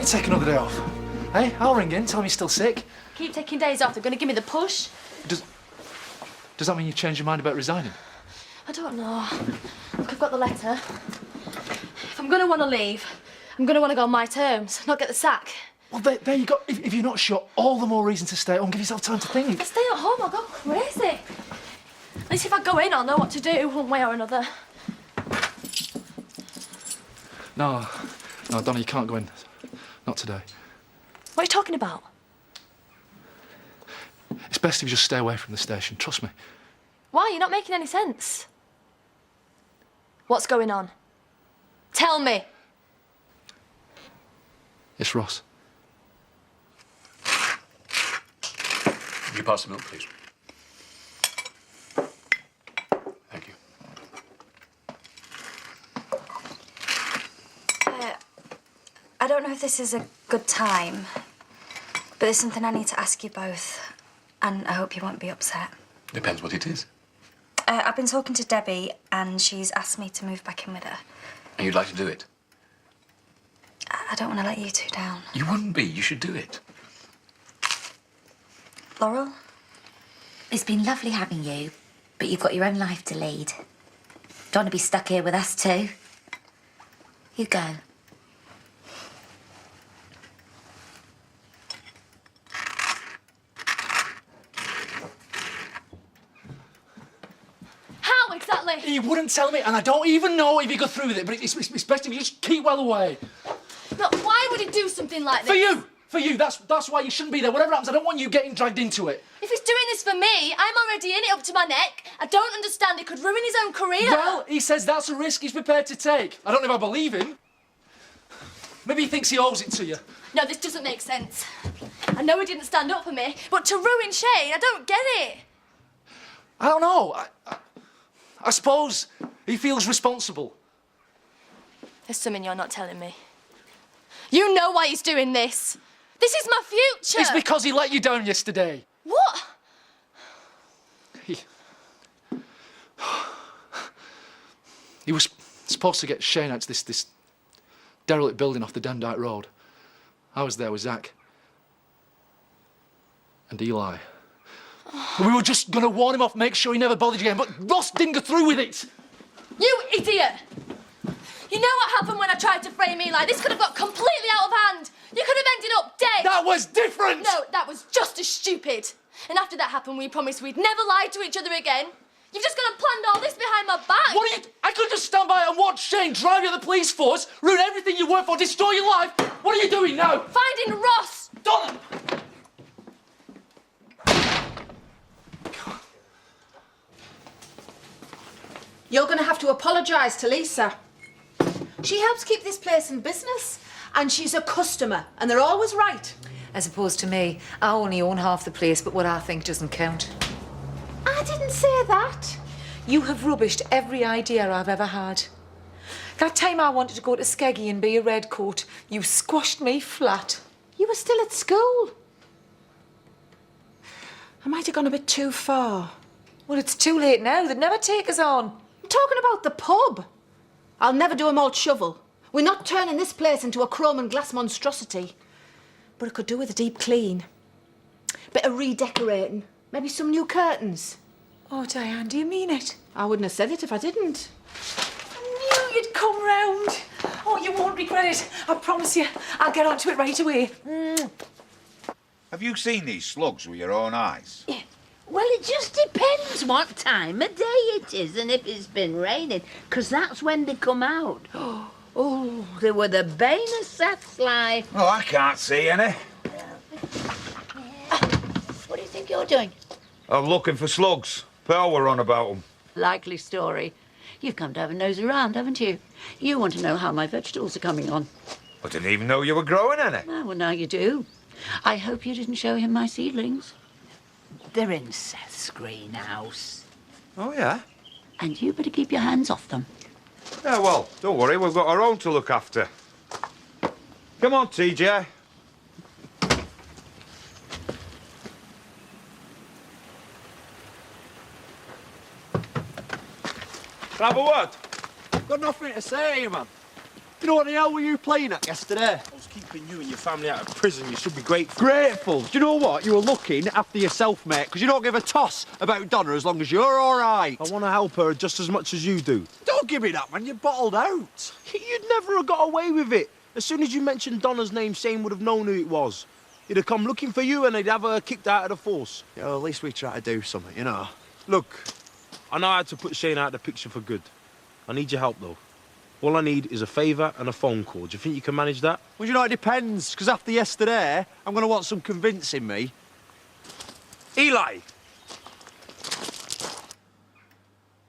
you take another day off? Hey, I'll ring in, tell him you're still sick. Keep taking days off, they're going to give me the push. Does that mean you've changed your mind about resigning? I don't know. Look, I've got the letter. If I'm going to want to leave, I'm going to want to go on my terms, not get the sack. Well, there you go. If you're not sure, all the more reason to stay at home. Give yourself time to think. If I stay at home, I'll go crazy. At least if I go in, I'll know what to do, one way or another. No, Donna, you can't go in. Not today. What are you talking about? It's best if you just stay away from the station, trust me. Why? You're not making any sense. What's going on? Tell me. It's Ross. Will you pass the milk, please? Thank you. I don't know if this is a good time, but there's something I need to ask you both, and I hope you won't be upset. Depends what it is. I've been talking to Debbie, and she's asked me to move back in with her. And you'd like to do it? I don't want to let you two down. You wouldn't be. You should do it. Laurel? It's been lovely having you, but you've got your own life to lead. Don't want to be stuck here with us too. You go. How exactly? He wouldn't tell me, and I don't even know if he got through with it, but it's best if you just keep well away. Look, why would he do something like this? For you, that's why you shouldn't be there. Whatever happens, I don't want you getting dragged into it. If he's doing this for me, I'm already in it up to my neck. I don't understand. It could ruin his own career. Well, he says that's a risk he's prepared to take. I don't know if I believe him. Maybe he thinks he owes it to you. No, this doesn't make sense. I know he didn't stand up for me, but to ruin Shane, I don't get it. I don't know. I suppose he feels responsible. There's something you're not telling me. You know why he's doing this. This is my future. It's because he let you down yesterday. What? He was supposed to get Shane out to this derelict building off the Demdike Road. I was there with Zach. And Eli. We were just going to warn him off, make sure he never bothered you again, but Ross didn't go through with it. You idiot! You know what happened when I tried to frame Eli? This could have got completely out of hand. You could have ended up dead. That was different! No, that was just as stupid. And after that happened, we promised we'd never lie to each other again. You've just gone and planned all this behind my back. What are you... I could just stand by and watch Shane drive you to the police force, ruin everything you work for, destroy your life. What are you doing now? Finding Ross. Donna! You're going to have to apologise to Lisa. She helps keep this place in business, and she's a customer, and they're always right. As opposed to me, I only own half the place, but what I think doesn't count. I didn't say that. You have rubbished every idea I've ever had. That time I wanted to go to Skeggy and be a redcoat, you squashed me flat. You were still at school. I might have gone a bit too far. Well, it's too late now. They'd never take us on. I'm talking about the pub. I'll never do a malt shovel. We're not turning this place into a chrome and glass monstrosity. But it could do with a deep clean. Bit of redecorating. Maybe some new curtains. Oh, Diane, do you mean it? I wouldn't have said it if I didn't. I knew you'd come round. Oh, you won't regret it. I promise you. I'll get onto it right away. Have you seen these slugs with your own eyes? Yeah. Well, it just depends what time of day it is and if it's been raining, 'cause that's when they come out. Oh, they were the bane of Seth's life. Oh, I can't see any. What do you think you're doing? I'm looking for slugs. Pearl were on about them. Likely story. You've come to have a nose around, haven't you? You want to know how my vegetables are coming on. I didn't even know you were growing any. Oh, well, now you do. I hope you didn't show him my seedlings. They're in Seth's greenhouse. Oh, yeah? And you better keep your hands off them. Yeah, well, don't worry. We've got our own to look after. Come on, TJ. Have a word? Got nothing to say, man. You know what the hell were you playing at yesterday? I was keeping you and your family out of prison. You should be grateful. Grateful? Do you know what? You were looking after yourself, mate, because you don't give a toss about Donna as long as you're all right. I want to help her just as much as you do. Don't give me that, man. You're bottled out. You'd never have got away with it. As soon as you mentioned Donna's name, Shane would have known who it was. He'd have come looking for you and they'd have her kicked out of the force. Yeah, well, at least we try to do something, you know. Look, I know I had to put Shane out of the picture for good. I need your help, though. All I need is a favour and a phone call. Do you think you can manage that? Well, you know, it depends, because after yesterday, I'm going to want some convincing me. Eli!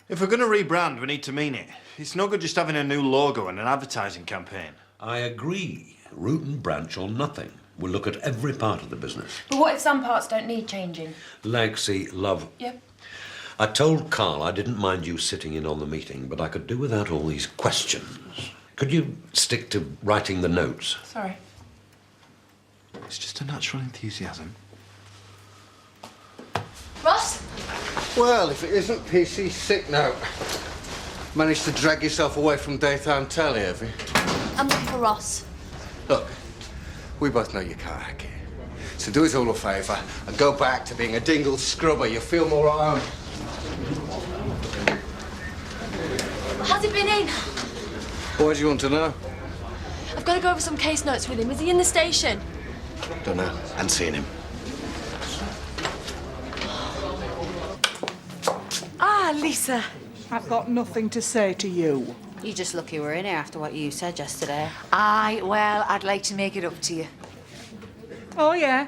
If we're going to rebrand, we need to mean it. It's no good just having a new logo and an advertising campaign. I agree. Root and branch or nothing. We'll look at every part of the business. But what if some parts don't need changing? Like, see, love. Yep. I told Carl I didn't mind you sitting in on the meeting, but I could do without all these questions. Could you stick to writing the notes? Sorry. It's just a natural enthusiasm. Ross? Well, if it isn't PC sick now. Managed to drag yourself away from daytime telly, have you? I'm looking for Ross. Look, we both know you can't hack it. So do us all a favour and go back to being a dingle scrubber. You'll feel more at home. Has he been in? Why do you want to know? I've got to go over some case notes with him. Is he in the station? Don't know. Hadn't seen him. Ah, Lisa, I've got nothing to say to you. You're just lucky we're in here after what you said yesterday. Aye, well, I'd like to make it up to you. Oh, yeah?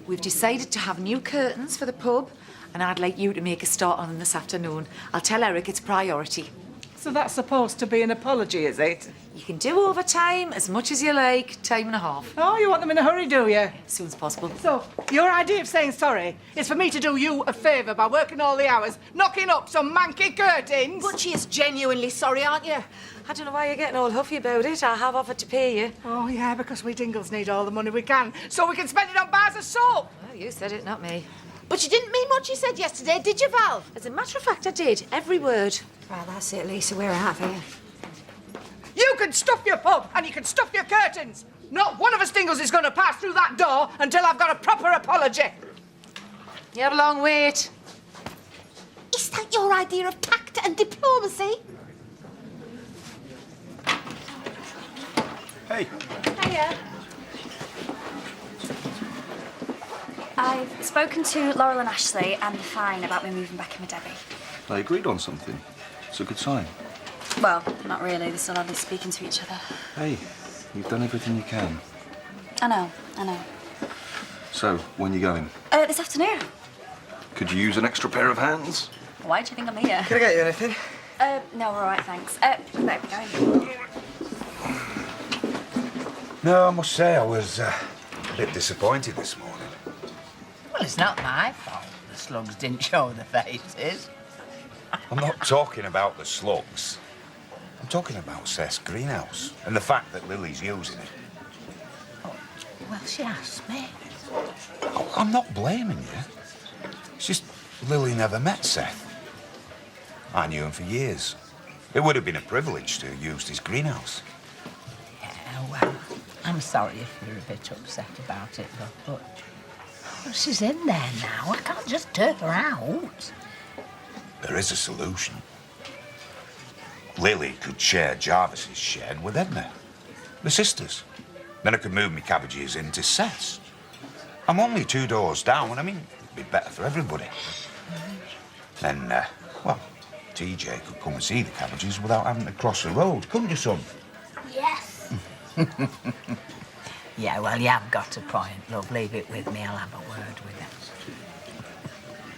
We've decided to have new curtains for the pub, and I'd like you to make a start on them this afternoon. I'll tell Eric it's priority. So that's supposed to be an apology, is it? You can do overtime as much as you like, time and a half. Oh, you want them in a hurry, do you? As soon as possible. So, your idea of saying sorry is for me to do you a favour by working all the hours, knocking up some manky curtains? But she is genuinely sorry, aren't you? I don't know why you're getting all huffy about it. I have offered to pay you. Oh, yeah, because we Dingles need all the money we can, so we can spend it on bars of soap. Well, you said it, not me. But you didn't mean what you said yesterday, did you, Val? As a matter of fact, I did. Every word. Well, that's it, Lisa. We're out of here. You can stuff your pub and you can stuff your curtains. Not one of us Dingles is going to pass through that door until I've got a proper apology. You have a long wait. Is that your idea of tact and diplomacy? Hey. Hiya. I've spoken to Laurel and Ashley and the fine about me moving back in with Debbie. They agreed on something. It's a good sign. Well, not really. They're still hardly speaking to each other. Hey, you've done everything you can. I know. So, when you going? This afternoon. Could you use an extra pair of hands? Why do you think I'm here? Can I get you anything? No, we're all right, thanks. Where are we going? No, I must say I was a bit disappointed this morning. Well, it's not my fault the slugs didn't show their faces. I'm not talking about the slugs. I'm talking about Seth's greenhouse and the fact that Lily's using it. Well, she asked me. Oh, I'm not blaming you. It's just Lily never met Seth. I knew him for years. It would have been a privilege to have used his greenhouse. Yeah, well, I'm sorry if you're a bit upset about it, but well, she's in there now. I can't just turn her out. There is a solution. Lily could share Jarvis's shed with Edna, the sisters. Then I could move my cabbages into Seth's. I'm only 2 doors down, and I mean, it'd be better for everybody. Then, well, TJ could come and see the cabbages without having to cross the road, couldn't you, son? Yes. Yeah, well, you have got a point, love. Leave it with me. I'll have a word with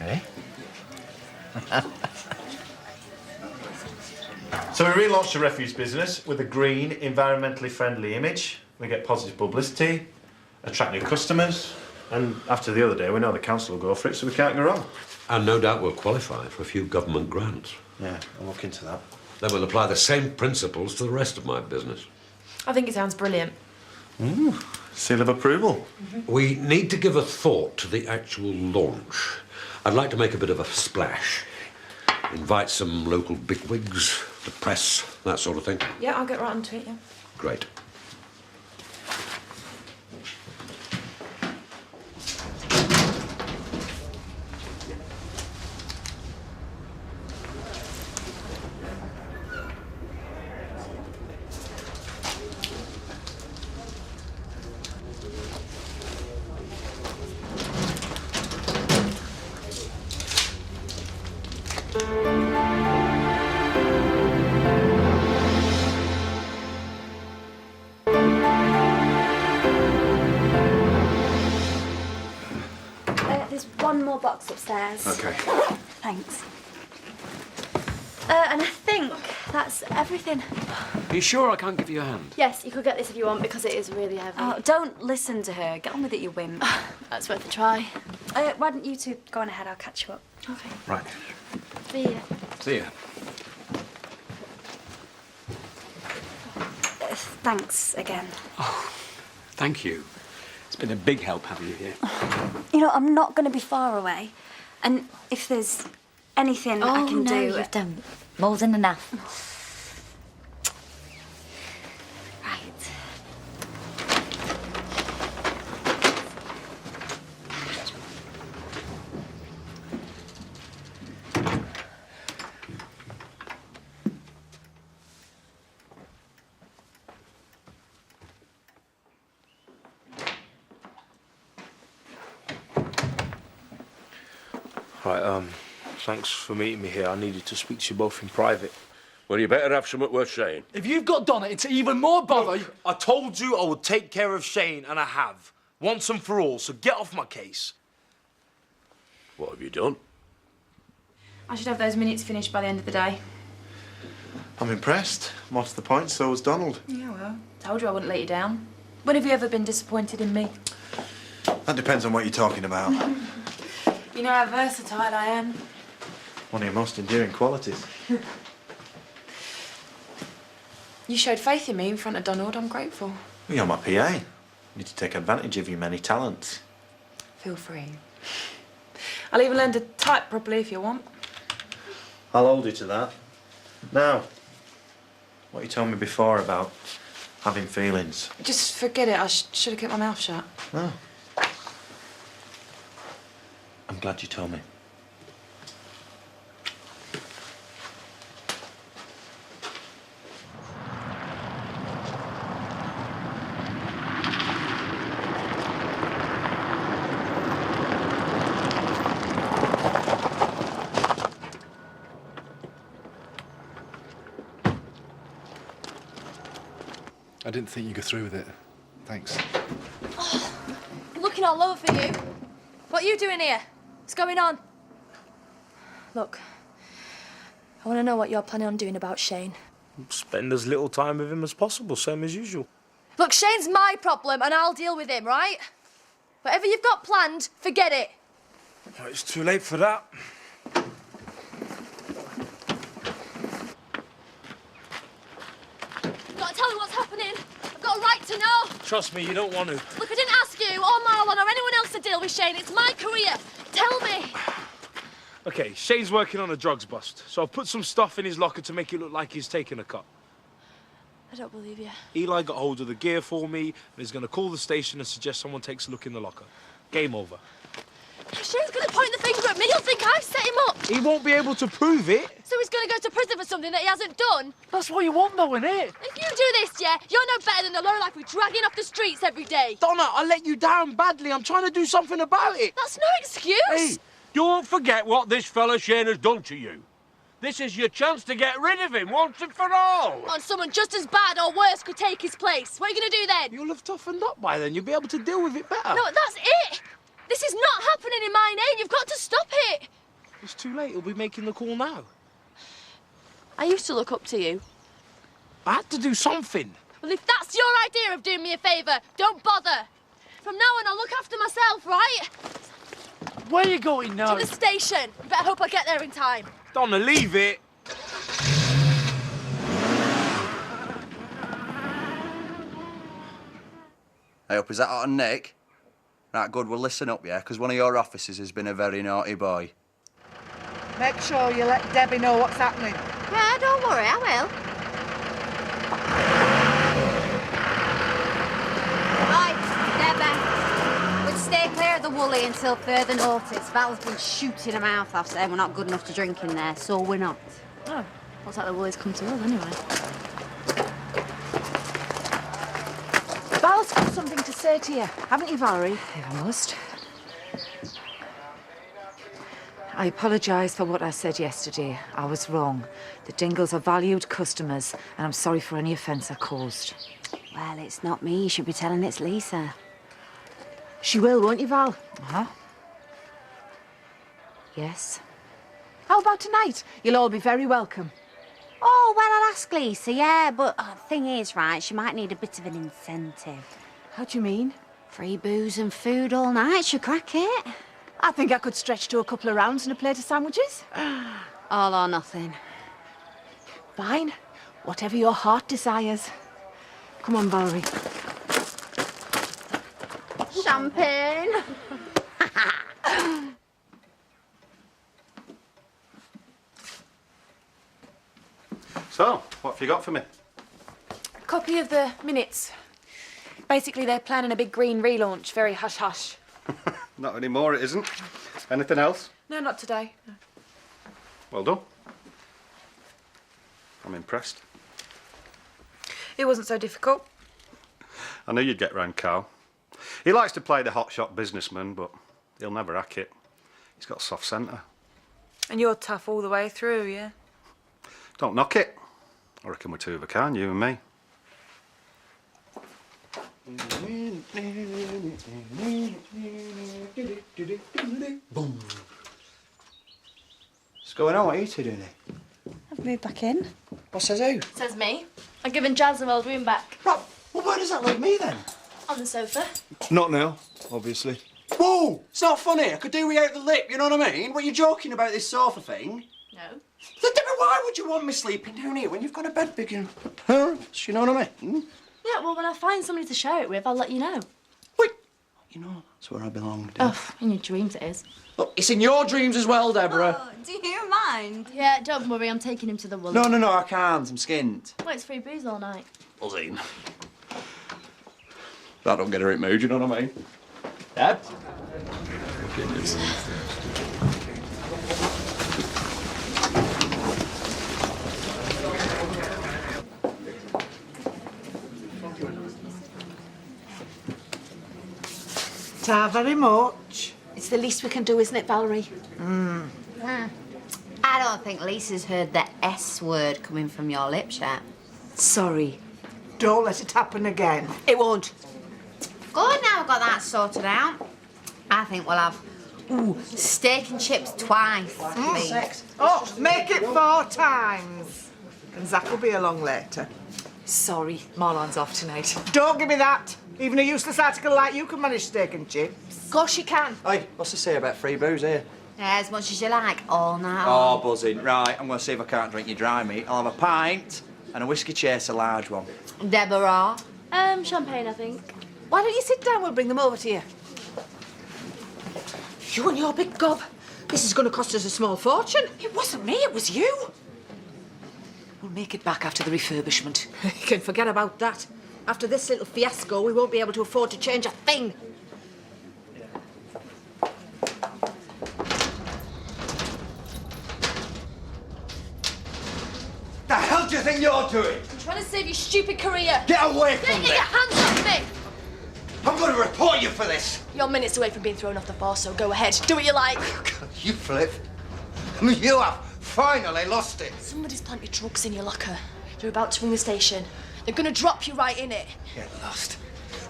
Eh? So we relaunched the refuse business with a green, environmentally friendly image. We get positive publicity, attract new customers, and after the other day, we know the council will go for it, so we can't go wrong. And no doubt we'll qualify for a few government grants. Yeah, I'll look into that. Then we'll apply the same principles to the rest of my business. I think it sounds brilliant. Ooh, seal of approval. We need to give a thought to the actual launch. I'd like to make a bit of a splash. Invite some local bigwigs, the press, that sort of thing. Yeah, I'll get right onto it, yeah. Great. There's one more box upstairs. Okay. Thanks. And I think that's everything. Are you sure I can't give you a hand? Yes, you could get this if you want because it is really heavy. Oh, don't listen to her. Get on with it, you wimp. That's worth a try. Why don't you two go on ahead? I'll catch you up. Okay. Right. See ya. See ya. Thanks again. Oh, thank you. It's been a big help having you here. You know, I'm not going to be far away. And if there's anything I can do... you've done more than enough. Right. Right, thanks for meeting me here. I needed to speak to you both in private. Well, you better have something worth saying. If you've got Donna, it's even more bother. Look, I told you I would take care of Shane, and I have. Once and for all, so get off my case. What have you done? I should have those minutes finished by the end of the day. I'm impressed. What's the point? So was Donald. Yeah, well, told you I wouldn't let you down. When have you ever been disappointed in me? That depends on what you're talking about. You know how versatile I am. One of your most endearing qualities. You showed faith in me in front of Donald. I'm grateful. Well, you're my PA. Need to take advantage of your many talents. Feel free. I'll even learn to type properly if you want. I'll hold you to that. Now, what you told me before about having feelings. Just forget it. I should have kept my mouth shut. No. I'm glad you told me. I didn't think you'd go through with it. Thanks. Oh, I'm looking all over for you. What are you doing here? What's going on? Look, I want to know what you're planning on doing about Shane. Spend as little time with him as possible, same as usual. Look, Shane's my problem and I'll deal with him, right? Whatever you've got planned, forget it. Well, it's too late for that. You've got to tell me what's happening. I've got a right to know. Trust me, you don't want to. Look, I didn't ask you or Marlon or anyone else to deal with Shane. It's my career. Tell me. Okay, Shane's working on a drugs bust, so I've put some stuff in his locker to make it look like he's taking a cut. I don't believe you. Eli got hold of the gear for me, and he's going to call the station and suggest someone takes a look in the locker. Game over. Shane's going to point the finger at me. He'll think I've set him up. He won't be able to prove it. So he's going to go to prison for something that he hasn't done? That's what you want, though, innit? If you do this, yeah, you're no better than the lowlife we're dragging off the streets every day. Donna, I let you down badly. I'm trying to do something about it. That's no excuse. Hey, don't forget what this fella Shane has done to you. This is your chance to get rid of him once and for all. And someone just as bad or worse could take his place. What are you going to do then? You'll have toughened up by then. You'll be able to deal with it better. No, that's it. This is not happening in my name. You've got to stop it. It's too late. He'll be making the call now. I used to look up to you. I had to do something. Well, if that's your idea of doing me a favour, don't bother. From now on, I'll look after myself, right? Where are you going now? To the station. You better hope I get there in time. Donna, leave it. Hey, up, is that on Nick? Right, good, well, listen up, yeah, because one of your officers has been a very naughty boy. Make sure you let Debbie know what's happening. Yeah, don't worry, I will. Right, Debbie. We'd stay clear of the Woolly until further notice. Val's been shooting her mouth off, saying we're not good enough to drink in there, so we're not. Oh, looks like the Woolies come to us anyway. Val's got something to say to you, haven't you, Valerie? If I must. I apologise for what I said yesterday. I was wrong. The Dingles are valued customers, and I'm sorry for any offence I caused. Well, it's not me. You should be telling it's Lisa. She will, won't you, Val? Uh-huh. Yes. How about tonight? You'll all be very welcome. Oh, well, I'll ask Lisa, yeah, but the thing is, right, she might need a bit of an incentive. How do you mean? Free booze and food all night should crack it. I think I could stretch to a couple of rounds and a plate of sandwiches. All or nothing. Fine. Whatever your heart desires. Come on, Valerie. Champagne. So, what have you got for me? A copy of the minutes. Basically, they're planning a big green relaunch. Very hush-hush. Not anymore, it isn't. Anything else? No, not today. No. Well done. I'm impressed. It wasn't so difficult. I knew you'd get round Carl. He likes to play the hotshot businessman, but he'll never hack it. He's got a soft centre. And you're tough all the way through, yeah? Don't knock it. I reckon we're two of a kind, you and me. Boom. What's going on? What are you two doing here? I've moved back in. What says who? Says me. I've given Jazz the old room back. Right, well, where does that leave me then? On the sofa. Not now, obviously. Whoa! It's not funny. I could do without the lip, you know what I mean? What, you joking about this sofa thing? No. Then why would you want me sleeping down here when you've got a bed big enough? Huh? You know what I mean? Yeah, well, when I find somebody to share it with, I'll let you know. You know, that's where I belong. Oh, in your dreams it is. Look, it's in your dreams as well, Deborah. Oh, do you mind? Yeah, don't worry, I'm taking him to the Woolly. No, I can't. I'm skint. Well, it's free booze all night. Buzzing. That don't get her in mood, you know what I mean? Deb? Ta very much. It's the least we can do, isn't it, Valerie? I don't think Lisa's heard the S word coming from your lips yet. Sorry. Don't let it happen again. It won't. Good, now we've got that sorted out. I think we'll have, steak and chips twice, please. Oh, make it 4 times. And Zach will be along later. Sorry, Marlon's off tonight. Don't give me that. Even a useless article like you can manage steak and chips. Of course you can. Hey, what's to say about free booze here? Yeah, as much as you like, all night Oh, long. buzzing. Right, I'm going to see if I can't drink your dry meat. I'll have a pint and a whiskey chase, a large one. Deborah? Champagne, I think. Why don't you sit down? We'll bring them over to you. You and your big gob. This is going to cost us a small fortune. It wasn't me, it was you. We'll make it back after the refurbishment. You can forget about that. After this little fiasco, we won't be able to afford to change a thing. The hell do you think you're doing? I'm trying to save your stupid career. Get away from Get me! your hands off me! I'm going to report you for this! You're minutes away from being thrown off the force, so go ahead. Do what you like. You flip. I mean, you have finally lost it. Somebody's planted drugs in your locker. They're about to ring the station. They're going to drop you right in it. Get lost.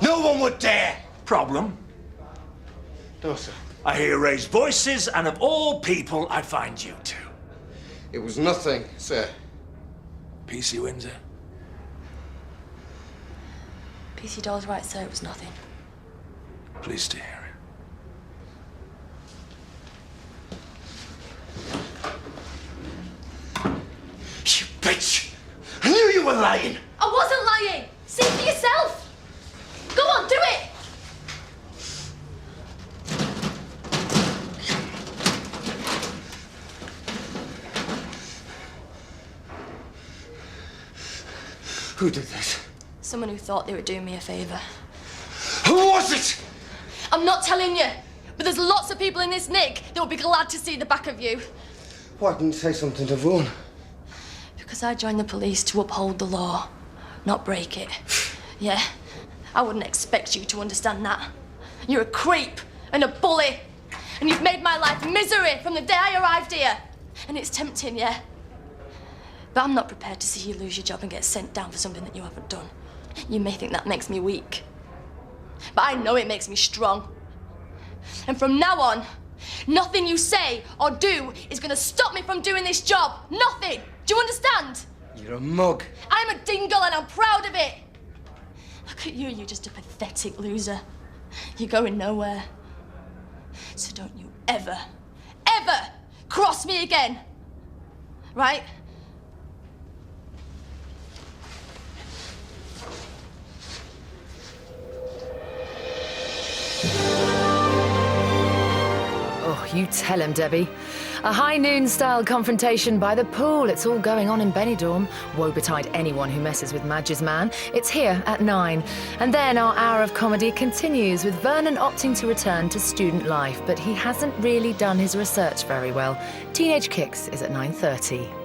No one would dare! Problem? Dawson. I hear raised voices, and of all people, I'd find you two. It was nothing, sir. PC Windsor. PC Doll's right, sir. It was nothing. Pleased to hear it. You bitch! I knew you were lying! I wasn't lying! See for yourself! Go on, do it! Who did this? Someone who thought they were doing me a favour. Who was it? I'm not telling you, but there's lots of people in this nick that will be glad to see the back of you. Why didn't you say something to Vaughan? Because I joined the police to uphold the law, not break it. Yeah, I wouldn't expect you to understand that. You're a creep and a bully. And you've made my life misery from the day I arrived here. And it's tempting, yeah? But I'm not prepared to see you lose your job and get sent down for something that you haven't done. You may think that makes me weak, but I know it makes me strong. And from now on, nothing you say or do is gonna stop me from doing this job. Nothing! Do you understand? You're a mug. I'm a dingle and I'm proud of it. Look at you, you're just a pathetic loser. You're going nowhere. So don't you ever, ever cross me again. Right? Oh, you tell him, Debbie. A high noon-style confrontation by the pool. It's all going on in Benidorm. Woe betide anyone who messes with Madge's man. It's here at 9. And then our hour of comedy continues with Vernon opting to return to student life, but he hasn't really done his research very well. Teenage Kicks is at 9:30.